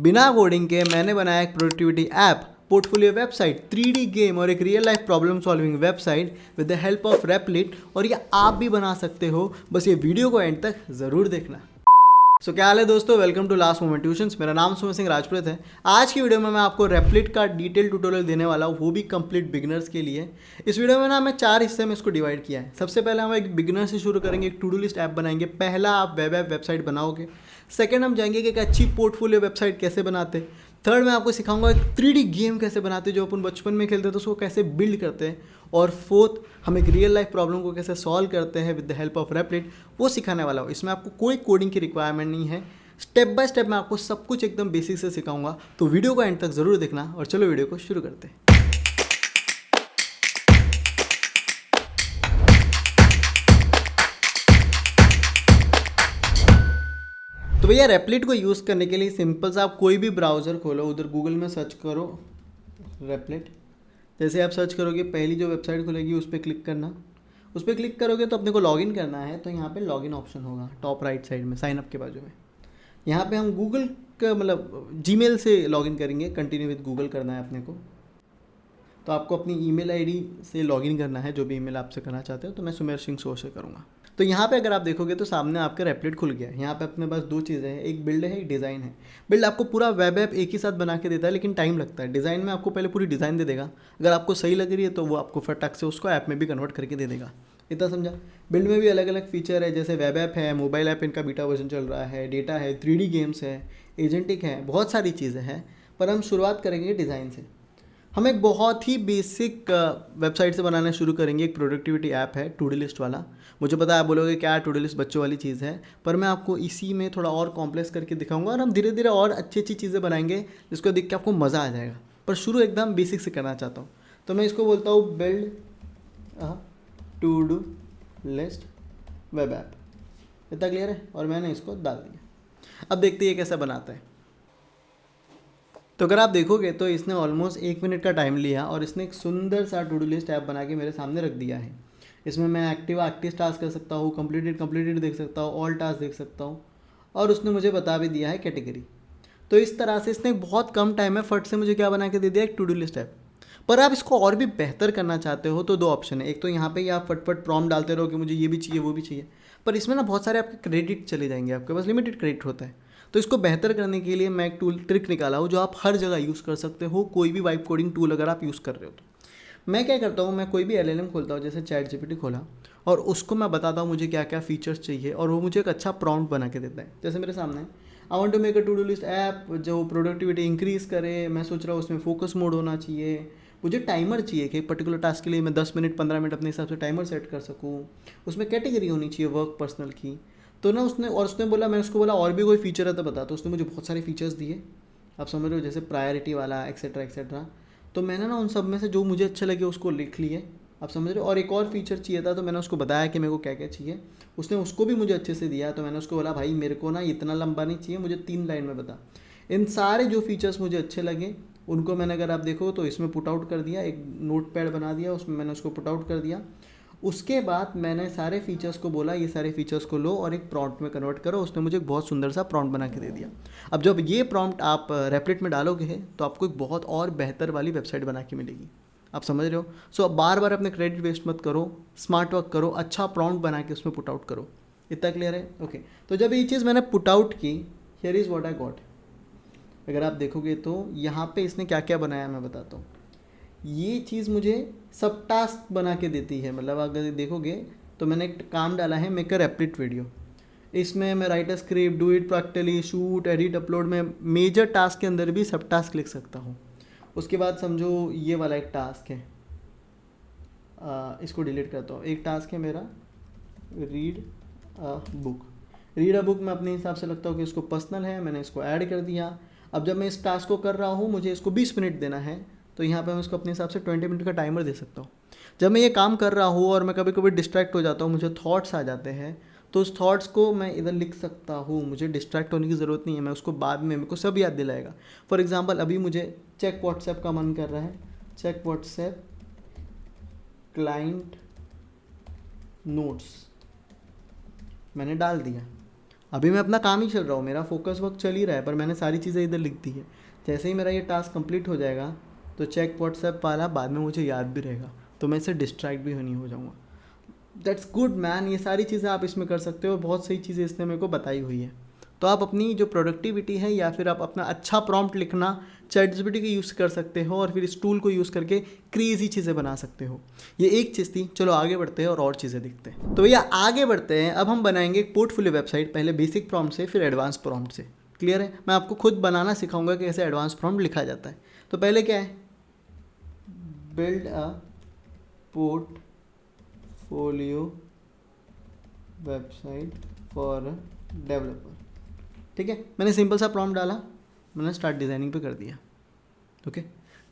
बिना कोडिंग के मैंने बनाया एक productivity app, portfolio website, 3D game और एक real life problem solving website with the help of Replit. और ये आप भी बना सकते हो, बस ये वीडियो को एंड तक ज़रूर देखना। सो क्या हाल है दोस्तों, welcome to last moment tuitions. मेरा नाम सुमित सिंह राजपूत है। आज की वीडियो में मैं आपको रेपलिट का डिटेल ट्यूटोरियल देने वाला हूँ, वो भी कंप्लीट बिगिनर्स के लिए। इस वीडियो में ना मैं 4 हिस्से में इसको डिवाइड किया है। सबसे पहले हम एक बिगिनर से शुरू करेंगे, एक टू डू लिस्ट ऐप बनाएंगे। पहला आप वेब ऐप वेबसाइट बनाओगे। सेकंड हम जाएंगे कि एक अच्छी पोर्टफोलियो वेबसाइट कैसे बनाते। थर्ड मैं आपको सिखाऊंगा एक 3D गेम कैसे बनाते, जो अपन बचपन में खेलते थे उसको कैसे बिल्ड करते हैं। और फोर्थ हम एक रियल लाइफ प्रॉब्लम को कैसे सॉल्व करते हैं with the help of Replit, वो सिखाने वाला हूँ। इसमें आपको कोई कोडिंग की रिक्वायरमेंट नहीं है। स्टेप बाय स्टेप मैं आपको सब कुछ एकदम बेसिक से सिखाऊंगा, तो वीडियो को एंड तक ज़रूर देखना। और चलो वीडियो को शुरू करते हैं। तो भैया रेपलिट को यूज़ करने के लिए सिंपल सा आप कोई भी ब्राउज़र खोलो, उधर गूगल में सर्च करो रेपलिट। जैसे आप सर्च करोगे पहली जो वेबसाइट खुलेगी उस पर क्लिक करना। उस पर क्लिक करोगे तो अपने को लॉगिन करना है, तो यहाँ पे लॉगिन ऑप्शन होगा टॉप राइट साइड में, साइन अप के बाजू में। यहाँ पे हम गूगल का मतलब जीमेल से लॉगिन करेंगे, कंटिन्यू विद गूगल करना है अपने को। तो आपको अपनी ईमेल आईडी से लॉगिन करना है, जो भी ईमेल आपसे करना चाहते हो। तो मैं सुमेर सिंह सो से करूँगा। तो यहाँ पे अगर आप देखोगे तो सामने आपका रेपलिट खुल गया है। यहाँ पे अपने पास दो चीज़ें हैं, एक बिल्ड है, एक डिज़ाइन है। बिल्ड आपको पूरा वेब ऐप एक ही साथ बना के देता है, लेकिन टाइम लगता है। डिज़ाइन में आपको पहले पूरी डिज़ाइन दे देगा, अगर आपको सही लग रही है तो वो आपको फटाक से उसको ऐप में भी कन्वर्ट करके दे देगा। इतना समझा। बिल्ड में भी अलग अलग फीचर है, जैसे वेब ऐप है, मोबाइल ऐप इनका बीटा वर्जन चल रहा है, डेटा है, 3D गेम्स है, एजेंटिक है, बहुत सारी चीज़ें हैं। पर हम शुरुआत करेंगे डिज़ाइन से। हम एक बहुत ही बेसिक वेबसाइट से बनाना शुरू करेंगे। एक प्रोडक्टिविटी ऐप है, टू डू लिस्ट वाला। मुझे पता है आप बोलोगे क्या टू डू लिस्ट बच्चों वाली चीज़ है, पर मैं आपको इसी में थोड़ा और कॉम्प्लेक्स करके दिखाऊंगा। और हम धीरे धीरे और अच्छी अच्छी चीज़ें बनाएंगे जिसको देख के आपको मज़ा आ जाएगा। पर शुरू एकदम बेसिक से करना चाहता हूँ, तो मैं इसको बोलता हूँ build to do list web app. इतना क्लियर है। और मैंने इसको डाल दिया। अब देखते हैं कैसा बनाता है। तो अगर आप देखोगे तो इसने ऑलमोस्ट 1 मिनट का टाइम लिया और इसने एक सुंदर सा टू डू लिस्ट ऐप बना के मेरे सामने रख दिया है। इसमें मैं एक्टिव टास्क कर सकता हूँ, कंप्लीटेड देख सकता हूँ, ऑल टास्क देख सकता हूँ। और उसने मुझे बता भी दिया है कैटेगरी। तो इस तरह से इसने बहुत कम टाइम में फट से मुझे क्या बना के दे दिया, एक टू डू लिस्ट ऐप। पर आप इसको और भी बेहतर करना चाहते हो तो दो ऑप्शन है। एक तो यहाँ पे आप फटफट प्रॉम्प्ट डालते रहो कि मुझे ये भी चाहिए वो भी चाहिए, पर इसमें ना बहुत सारे आपके क्रेडिट चले जाएंगे, आपके पास लिमिटेड क्रेडिट होता है। तो इसको बेहतर करने के लिए मैं एक ट्रिक निकाला हूँ जो आप हर जगह यूज़ कर सकते हो, कोई भी वाइब कोडिंग टूल अगर आप यूज़ कर रहे हो तो। मैं क्या करता हूँ, मैं कोई भी LLM खोलता हूँ, जैसे चैट GPT खोला, और उसको मैं बताता हूँ मुझे क्या क्या फीचर्स चाहिए, और वो मुझे एक अच्छा प्रॉम्प्ट बना के देता है। जैसे मेरे सामने I want to make a to do list app जो प्रोडक्टिविटी इंक्रीज़ करे। मैं सोच रहा हूँ उसमें फोकस मोड होना चाहिए, मुझे टाइमर चाहिए कि एक पर्टिकुलर टास्क के लिए मैं 10 मिनट 15 मिनट अपने हिसाब से टाइमर सेट कर सकूँ। उसमें कैटेगरी होनी चाहिए वर्क पर्सनल की। तो ना उसने बोला, मैं उसको बोला और भी कोई फीचर है तो बता। तो उसने मुझे बहुत सारे फीचर्स दिए, आप समझ रहे हो, जैसे प्रायोरिटी वाला एक्सेट्रा एक्सेट्रा। तो मैंने ना उन सब में से जो मुझे अच्छे लगे उसको लिख लिए, आप समझ रहे हो। और एक और फीचर चाहिए था तो मैंने उसको बताया कि मेरे को क्या क्या चाहिए। उसने उसको भी मुझे अच्छे से दिया। तो मैंने उसको बोला भाई मेरे को ना इतना लंबा नहीं चाहिए, मुझे 3 लाइन में बता। इन सारे जो फीचर्स मुझे अच्छे लगे उनको मैंने, अगर आप देखो तो इसमें पुट आउट कर दिया, एक नोट पैड बना दिया, उसमें मैंने उसको पुट आउट कर दिया। उसके बाद मैंने सारे फीचर्स को बोला ये सारे फीचर्स को लो और एक प्रॉम्प्ट में कन्वर्ट करो। उसने मुझे एक बहुत सुंदर सा प्रॉम्प्ट बना के दे दिया। अब जब ये प्रॉम्प्ट आप रेपलिट में डालोगे तो आपको एक बहुत और बेहतर वाली वेबसाइट बना के मिलेगी, आप समझ रहे हो। सो अब बार बार अपने क्रेडिट वेस्ट मत करो, स्मार्ट वर्क करो, अच्छा प्रॉम्प्ट बना के उसमें पुट आउट करो। इतना क्लियर है? ओके। तो जब ये चीज़ मैंने पुट आउट की, here is what I got. अगर आप देखोगे तो यहाँ पे इसने क्या क्या बनाया मैं बताता हूँ। ये चीज़ मुझे सब टास्क बना के देती है। मतलब अगर देखोगे तो मैंने एक काम डाला है, मेक अ रेपलिट वीडियो। इसमें मैं right a script, do it practically, shoot, edit, upload में मेजर टास्क के अंदर भी सब टास्क लिख सकता हूँ। उसके बाद समझो ये वाला एक टास्क है, इसको डिलीट करता हूँ। एक टास्क है मेरा read a book. Read a book मैं अपने हिसाब से लगता हूँ कि इसको पर्सनल है, मैंने इसको ऐड कर दिया। अब जब मैं इस टास्क को कर रहा हूँ, मुझे इसको 20 मिनट देना है, तो यहाँ पे मैं इसको अपने हिसाब से 20 मिनट का टाइमर दे सकता हूँ। जब मैं ये काम कर रहा हूँ और मैं कभी कभी डिस्ट्रैक्ट हो जाता हूँ, मुझे थॉट्स आ जाते हैं, तो उस थॉट्स को मैं इधर लिख सकता हूँ। मुझे डिस्ट्रैक्ट होने की ज़रूरत नहीं है, मैं उसको बाद में, मेरे को सब याद दिलाएगा। फॉर एग्जांपल अभी मुझे चेक व्हाट्सएप का मन कर रहा है, चेक व्हाट्सएप क्लाइंट नोट्स मैंने डाल दिया। अभी मैं अपना काम ही चल रहा हूँ, मेरा फोकस वर्क चल ही रहा है, पर मैंने सारी चीज़ें इधर लिख दी है। जैसे ही मेरा ये टास्क कंप्लीट हो जाएगा तो चेक व्हाट्सएप वाला बाद में मुझे याद भी रहेगा, तो मैं इससे डिस्ट्रैक्ट भी नहीं हो जाऊँगा। दैट्स गुड मैन, ये सारी चीज़ें आप इसमें कर सकते हो, बहुत सही चीज़ें इसने मेरे को बताई हुई है। तो आप अपनी जो प्रोडक्टिविटी है या फिर आप अपना अच्छा प्रॉम्प्ट लिखना ChatGPT का यूज़ कर सकते हो और फिर इस टूल को यूज़ करके क्रेजी चीज़ें बना सकते हो। ये एक चीज़ थी। चलो आगे बढ़ते हैं और चीज़ें देखते हैं। तो भैया आगे बढ़ते हैं। अब हम बनाएंगे एक पोर्टफोलियो वेबसाइट, पहले बेसिक प्रॉम्प्ट से फिर एडवांस प्रॉम्प्ट से। क्लियर है? मैं आपको खुद बनाना सिखाऊंगा कि कैसे एडवांस प्रॉम्प्ट लिखा जाता है। तो पहले क्या है, build a portfolio website for developer. ठीक है, मैंने सिंपल सा प्रॉम्प्ट डाला, मैंने स्टार्ट डिज़ाइनिंग पे कर दिया। ओके,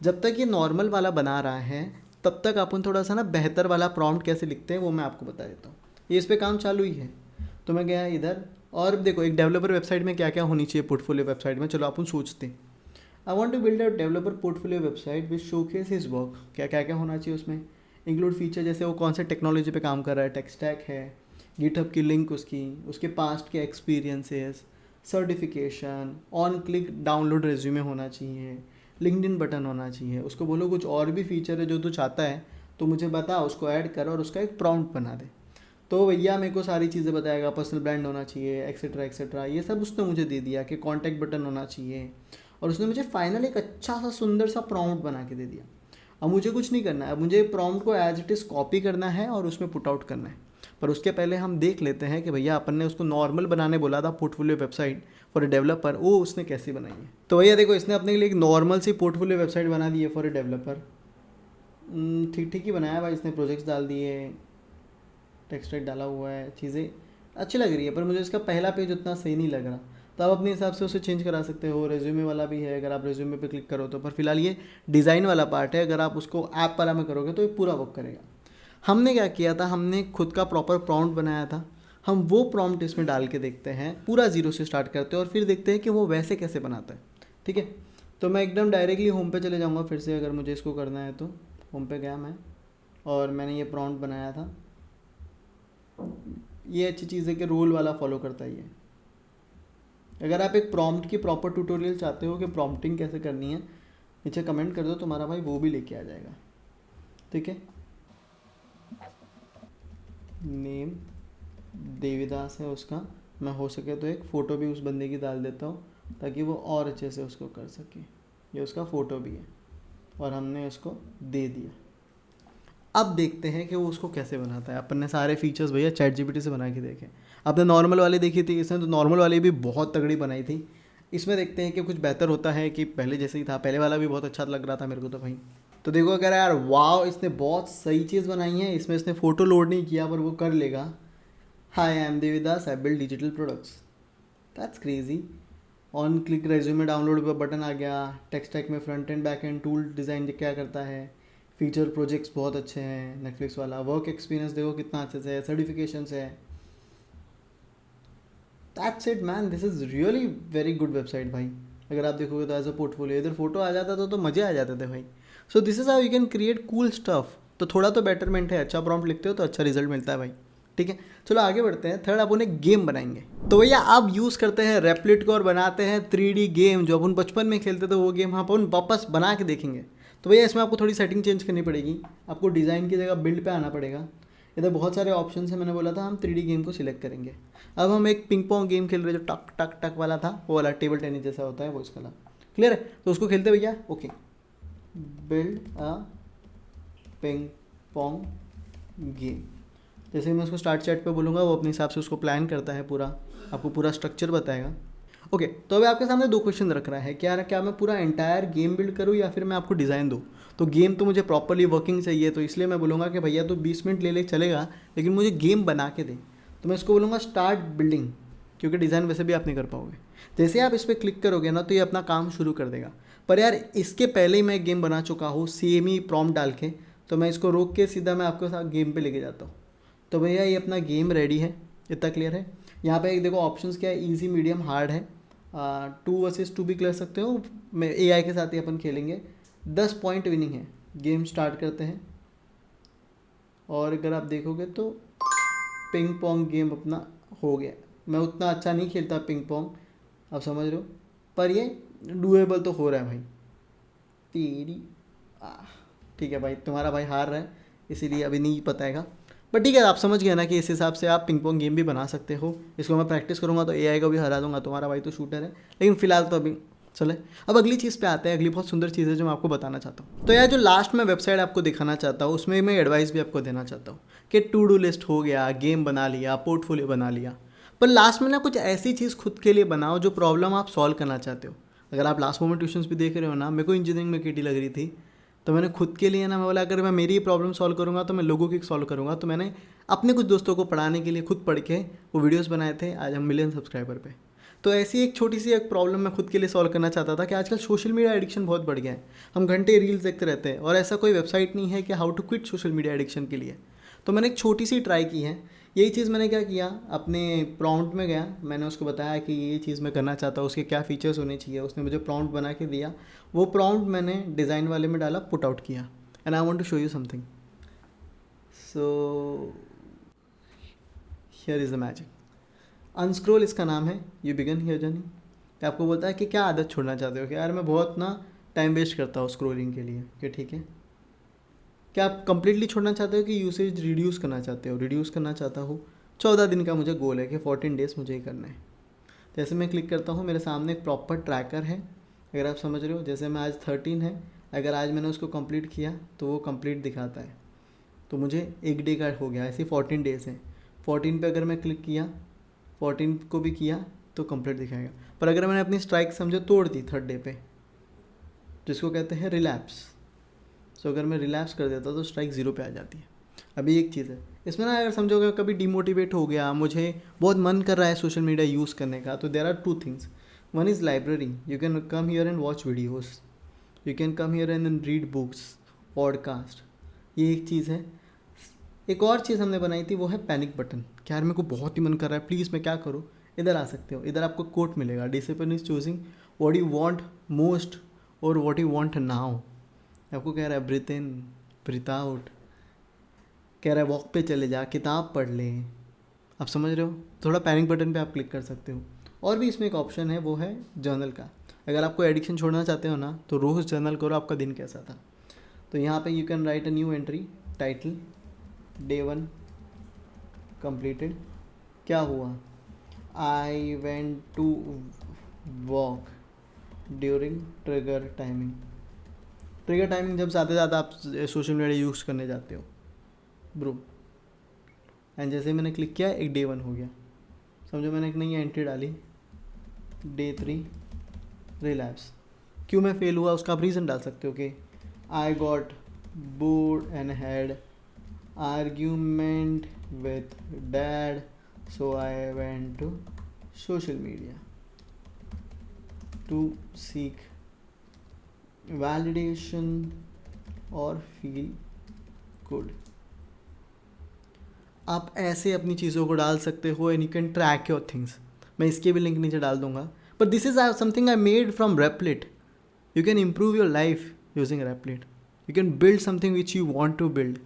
जब तक ये नॉर्मल वाला बना रहा है तब तक अपन थोड़ा सा ना बेहतर वाला प्रॉम्प्ट कैसे लिखते हैं वो मैं आपको बता देता हूँ। ये इस पर काम चालू ही है। तो मैं गया इधर और देखो एक डेवलपर वेबसाइट में क्या क्या होनी चाहिए पोर्टफोलियो वेबसाइट में। चलो अपन सोचते हैं, I want to build a developer portfolio website which showcase his work. क्या क्या क्या होना चाहिए उसमें? इंक्लूड फीचर, जैसे वो कौन से टेक्नोलॉजी पे काम कर रहा है, टेक स्टैक है, गिटहब की लिंक उसकी, उसके पास्ट के experiences, certification, on click download resume होना चाहिए, लिंक्डइन बटन होना चाहिए। उसको बोलो कुछ और भी फीचर है जो तू चाहता है तो मुझे बता, उसको ऐड कर और उसका एक प्रॉम्प्ट बना दे। तो भैया मेरे को सारी चीज़ें बताएगा, पर्सनल ब्रांड होना चाहिए, एक्सेट्रा एक्सेट्रा, ये सब उसने मुझे दे दिया कि कॉन्टैक्ट बटन होना चाहिए। और उसने मुझे फाइनल एक अच्छा सा सुंदर सा प्रॉम्प्ट बना के दे दिया। अब मुझे कुछ नहीं करना है, अब मुझे प्रॉम्प्ट को एज इट इज़ कॉपी करना है और उसमें पुट आउट करना है। पर उसके पहले हम देख लेते हैं कि भैया अपन ने उसको नॉर्मल बनाने बोला था portfolio website for a developer, वो उसने कैसी बनाई है। तो भैया देखो, इसने अपने लिए एक नॉर्मल सी पोर्टफोलियो वेबसाइट बना दी है फॉर ए डेवलपर। ठीक ठीक ही बनाया भाई, इसने प्रोजेक्ट्स डाल दिए, टेक्स्ट डाला हुआ है, चीज़ें अच्छी लग रही है, पर मुझे इसका पहला पेज उतना सही नहीं लग रहा। तो आप अपने हिसाब से उसे चेंज करा सकते हो। रेज्यूमे वाला भी है, अगर आप रेज्यूमे पे क्लिक करो तो। पर फिलहाल ये डिज़ाइन वाला पार्ट है, अगर आप उसको ऐप वाला में करोगे तो ये पूरा वर्क करेगा। हमने क्या किया था, हमने खुद का प्रॉपर प्रॉम्प्ट बनाया था। हम वो प्रॉम्प्ट इसमें डाल के देखते हैं, पूरा ज़ीरो से स्टार्ट करते हैं और फिर देखते हैं कि वो वैसे कैसे बनाता है। ठीक है, तो मैं एकदम डायरेक्टली होम पे चले जाऊँगा फिर से, अगर मुझे इसको करना है तो। होम पे गया मैं और मैंने ये प्रॉम्प्ट बनाया था। ये अच्छी चीज़ है कि रोल वाला फॉलो करता ही है। अगर आप एक प्रॉम्प्ट की प्रॉपर ट्यूटोरियल चाहते हो कि प्रॉम्प्टिंग कैसे करनी है, नीचे कमेंट कर दो, तुम्हारा भाई वो भी लेके आ जाएगा। ठीक है, नेम देवीदास है उसका। मैं हो सके तो एक फ़ोटो भी उस बंदे की डाल देता हूँ ताकि वो और अच्छे से उसको कर सके। ये उसका फ़ोटो भी है और हमने उसको दे दिया। अब देखते हैं कि वो उसको कैसे बनाता है। अपन ने सारे फीचर्स भैया ChatGPT से बना के देखे। आपने नॉर्मल वाली देखी थी, इसने तो नॉर्मल वाली भी बहुत तगड़ी बनाई थी। इसमें देखते हैं कि कुछ बेहतर होता है कि पहले जैसे ही था। पहले वाला भी बहुत अच्छा लग रहा था मेरे को तो भाई। तो देखो, अगर यार वाह, इसने बहुत सही चीज़ बनाई है। इसमें इसने फ़ोटो लोड नहीं किया पर वो कर लेगा। Hi, I am Devidas, I build digital products. That's crazy. On click resume download पर बटन आ गया। टेक स्टैक में front end back end tool design क्या करता है। फीचर प्रोजेक्ट्स बहुत अच्छे हैं। नेटफ्लिक्स वाला वर्क एक्सपीरियंस देखो कितना अच्छे से है। सर्टिफिकेशंस है। That's it man, this is really very good website भाई। अगर आप देखोगे तो एज अ पोर्टफोलियो इधर फोटो आ जाता तो मज़े आ जाते थे भाई। So this is how you can create cool stuff. तो थोड़ा तो बेटरमेंट है, अच्छा प्रॉम्प्ट लिखते हो तो अच्छा रिजल्ट मिलता है भाई। ठीक है, चलो आगे बढ़ते हैं। थर्ड, अपन एक गेम बनाएंगे। तो भैया आप यूज़ करते हैं रेप्लिट को और बनाते हैं 3D गेम जो अपन बचपन में खेलते थे, वो गेम अपन वापस बना के देखेंगे। तो भैया इसमें आपको थोड़ी सेटिंग चेंज करनी पड़ेगी। आपको डिज़ाइन की जगह बिल्ड पे आना पड़ेगा। इधर बहुत सारे ऑप्शन हैं, मैंने बोला था हम 3D गेम को सिलेक्ट करेंगे। अब हम एक पिंग पोंग गेम खेल रहे जो टक टक टक वाला था, वो वाला टेबल टेनिस जैसा होता है वो इसका वाला। क्लियर है? तो उसको खेलते भैया। Okay, build a ping pong game. जैसे मैं उसको स्टार्ट चैट पे बोलूँगा वो अपने हिसाब से उसको प्लान करता है, पूरा आपको पूरा स्ट्रक्चर बताएगा। ओके, तो अभी आपके सामने दो क्वेश्चन रख रहा है, क्या मैं पूरा एंटायर गेम बिल्ड करूँ या फिर मैं आपको डिज़ाइन दूँ। तो गेम तो मुझे प्रॉपरली वर्किंग चाहिए, तो इसलिए मैं बोलूँगा कि भैया तो 20 मिनट ले चलेगा, लेकिन मुझे गेम बना के दे। तो मैं इसको बोलूँगा स्टार्ट बिल्डिंग, क्योंकि डिज़ाइन वैसे भी आप नहीं कर पाओगे। जैसे आप इस पर क्लिक करोगे ना तो ये अपना काम शुरू कर देगा। पर यार इसके पहले ही मैं गेम बना चुका हूँ सेम ही प्रॉम्प्ट डाल के, तो मैं इसको रोक के सीधा मैं आपके साथ गेम पे लेके जाता हूँ। तो भैया ये अपना गेम रेडी है, इतना क्लियर है। यहाँ पे एक देखो ऑप्शंस क्या है, इजी मीडियम हार्ड है। 2 वर्सेस 2 भी खेल सकते हो, मैं AI के साथ ही अपन खेलेंगे। 10 पॉइंट विनिंग है। गेम स्टार्ट करते हैं और अगर आप देखोगे तो पिंग पोंग गेम अपना हो गया। मैं उतना अच्छा नहीं खेलता पिंग पोंग, आप समझ रहे हो, पर ये डूएबल तो हो रहा है भाई। तेरी ठीक है भाई, तुम्हारा भाई हार रहा है इसीलिए अभी नहीं पताएगा, बट ठीक है, आप समझ गए ना कि इस हिसाब से आप पिंग पोंग गेम भी बना सकते हो। इसको मैं प्रैक्टिस करूँगा तो एआई को भी हरा दूंगा, तुम्हारा भाई तो शूटर है, लेकिन फिलहाल तो अभी चले। अब अगली चीज़ पे आते हैं, अगली बहुत सुंदर चीज़ है जो मैं आपको बताना चाहता हूँ। तो यार जो लास्ट में वेबसाइट आपको दिखाना चाहता हूँ उसमें मैं एडवाइस भी आपको देना चाहता हूँ कि टू डू लिस्ट हो गया, गेम बना लिया, पोर्टफोलियो बना लिया, पर लास्ट में ना कुछ ऐसी चीज़ खुद के लिए बनाओ जो प्रॉब्लम आप सॉल्व करना चाहते हो। अगर आप लास्ट मोमेंट ट्यूशंस भी देख रहे हो ना, मेरे को इंजीनियरिंग में केटी लग रही थी, तो मैंने खुद के लिए ना, मैं बोला अगर मैं मेरी ही प्रॉब्लम सॉल्व करूँगा तो मैं लोगों की सॉल्व करूँगा, तो मैंने अपने कुछ दोस्तों को पढ़ाने के लिए खुद पढ़ के वो वीडियोस बनाए थे, आज हम मिलियन सब्सक्राइबर पे। तो ऐसी एक छोटी सी एक प्रॉब्लम मैं खुद के लिए सॉल्व करना चाहता था कि आजकल सोशल मीडिया एडिक्शन बहुत बढ़ गया है, हम घंटे रील्स देखते रहते हैं और ऐसा कोई वेबसाइट नहीं है कि how to quit social media addiction के लिए। तो मैंने एक छोटी सी ट्राई की है, यही चीज़ मैंने क्या किया, अपने प्रॉम्प्ट में गया, मैंने उसको बताया कि ये चीज़ मैं करना चाहता हूँ, उसके क्या फीचर्स होने चाहिए, उसने मुझे प्रॉम्प्ट बना के दिया, वो प्रॉम्प्ट मैंने डिज़ाइन वाले में डाला, पुट आउट किया, and I want to show you something. So here is the magic. Unscroll इसका नाम है, यू बिगन हियर जर्नी। आपको बोलता है कि क्या आदत छोड़ना चाहते हो, कि यार मैं बहुत ना टाइम वेस्ट करता हूँ स्क्रोलिंग के लिए, कि ठीक है, क्या आप कंप्लीटली छोड़ना चाहते हो कि यूसेज रिड्यूस करना चाहते हो। रिड्यूस करना चाहता हूँ, 14 दिन का मुझे गोल है कि 14 डेज़ मुझे ही करना है। जैसे मैं क्लिक करता हूँ, मेरे सामने एक प्रॉपर ट्रैकर है, अगर आप समझ रहे हो, जैसे मैं आज 13 है, अगर आज मैंने उसको कंप्लीट किया तो वो कंप्लीट दिखाता है, तो मुझे एक डे का हो गया, ऐसे 14 डेज़ हैं। 14 पे अगर मैं क्लिक किया, 14 को भी किया तो कंप्लीट दिखाएगा, पर अगर मैंने अपनी स्ट्राइक समझो तोड़ दी 3rd डे पे, जिसको कहते हैं रिलैप्स, सो अगर मैं रिलैप्स कर देता तो स्ट्राइक 0 पे आ जाती है। अभी एक चीज़ है इसमें ना, अगर समझोगे कभी डिमोटिवेट हो गया, मुझे बहुत मन कर रहा है सोशल मीडिया यूज़ करने का, तो there are 2 things. One is library, you can come here and watch videos, you can come here and read books, podcast, ये एक चीज़ है। एक और चीज़ हमने बनाई थी, वो है पैनिक बटन, कि यार मेरे को बहुत ही मन कर रहा है, प्लीज़ मैं क्या करूँ, इधर आ सकते हो, इधर आपको कोट मिलेगा, discipline is choosing what you want most और व्हाट यू वांट नाउ। आपको कह रहा है ब्रीथ इन, ब्रीथ आउट, कह रहा है वॉक पे चले जा, किताब पढ़ ले, आप समझ रहे हो, थोड़ा पैनिक बटन पे आप क्लिक कर सकते हो। और भी इसमें एक ऑप्शन है, वो है जर्नल का, अगर आपको एडिक्शन छोड़ना चाहते हो ना, तो रोज़ जर्नल करो आपका दिन कैसा था। तो यहाँ पे you can write a new entry, title day 1 completed, क्या हुआ, I went to walk during trigger timing. Trigger timing जब ज़्यादा आप सोशल मीडिया यूज़ करने जाते हो ब्रो, एंड जैसे मैंने क्लिक किया एक डे 1 हो गया, समझो मैंने एक नई एंट्री डाली, डे 3 रिलैप्स। क्यों मैं फेल हुआ उसका आप रीज़न डाल सकते हो कि I got bored and had argument with dad, so I went to social media to seek validation और फील गुड। आप ऐसे अपनी चीज़ों को डाल सकते हो, and you can track your things. मैं इसके भी लिंक नीचे डाल दूंगा, but this is something I made from Replit. You can improve your life using Replit, you can build something which you want to build.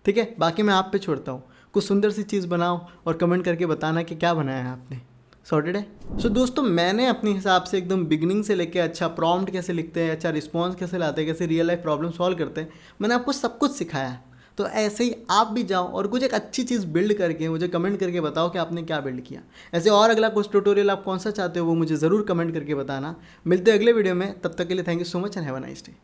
ठीक है, बाकी मैं आप पे छोड़ता हूँ, कुछ सुंदर सी चीज़ बनाओ और कमेंट करके बताना कि क्या बनाया है आपने। सॉर्टेड है। सो दोस्तों, मैंने अपने हिसाब से एकदम बिगनिंग से लेके अच्छा प्रॉम्प्ट कैसे लिखते हैं, अच्छा रिस्पॉन्स कैसे लाते हैं, कैसे रियल लाइफ प्रॉब्लम सॉल्व करते हैं, मैंने आपको सब कुछ सिखाया है। तो ऐसे ही आप भी जाओ और कुछ एक अच्छी चीज़ बिल्ड करके मुझे कमेंट करके बताओ कि आपने क्या बिल्ड किया। ऐसे और अगला कुछ ट्यूटोरियल आप कौन सा चाहते हो वो मुझे ज़रूर कमेंट करके बताना। मिलते हैं अगले वीडियो में, तब तक के लिए thank you so much and have a nice day.